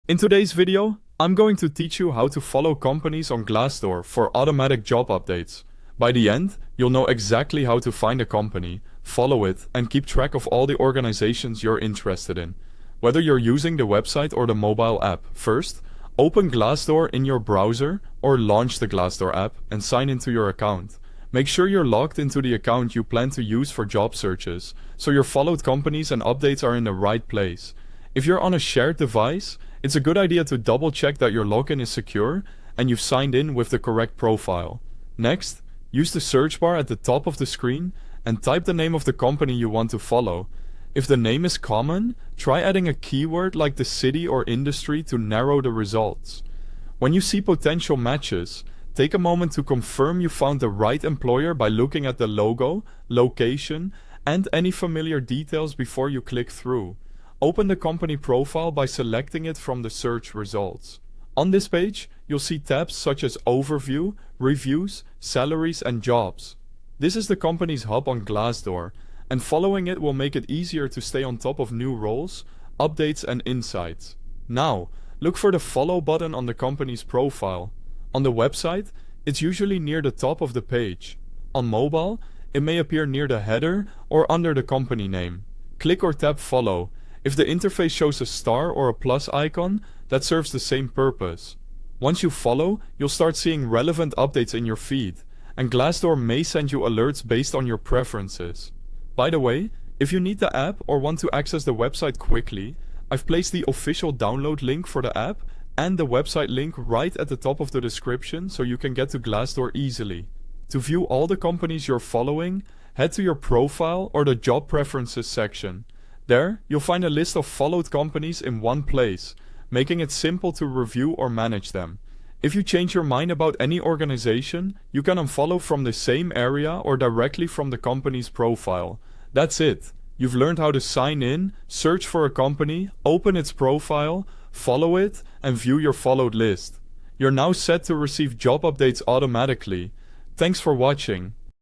In today's video, I'm going to teach you how to follow companies on Glassdoor for automatic job updates. By the end, you'll know exactly how to find a company, follow it, and keep track of all the organizations you're interested in. Whether you're using the website or the mobile app, first, open Glassdoor in your browser or launch the Glassdoor app and sign into your account. Make sure you're logged into the account you plan to use for job searches, so your followed companies and updates are in the right place. If you're on a shared device, it's a good idea to double check that your login is secure and you've signed in with the correct profile. Next, use the search bar at the top of the screen and type the name of the company you want to follow. If the name is common, try adding a keyword like the city or industry to narrow the results. When you see potential matches, take a moment to confirm you found the right employer by looking at the logo, location, and any familiar details before you click through. Open the company profile by selecting it from the search results. On this page, you'll see tabs such as Overview, Reviews, Salaries, and Jobs. This is the company's hub on Glassdoor, and following it will make it easier to stay on top of new roles, updates, and insights. Now, look for the Follow button on the company's profile. On the website, it's usually near the top of the page. On mobile, it may appear near the header or under the company name. Click or tap Follow. If the interface shows a star or a plus icon, that serves the same purpose. Once you follow, you'll start seeing relevant updates in your feed, and Glassdoor may send you alerts based on your preferences. By the way, if you need the app or want to access the website quickly, I've placed the official download link for the app and the website link right at the top of the description so you can get to Glassdoor easily. To view all the companies you're following, head to your profile or the job preferences section. There, you'll find a list of followed companies in one place, making it simple to review or manage them. If you change your mind about any organization, you can unfollow from the same area or directly from the company's profile. That's it. You've learned how to sign in, search for a company, open its profile, follow it, and view your followed list. You're now set to receive job updates automatically. Thanks for watching.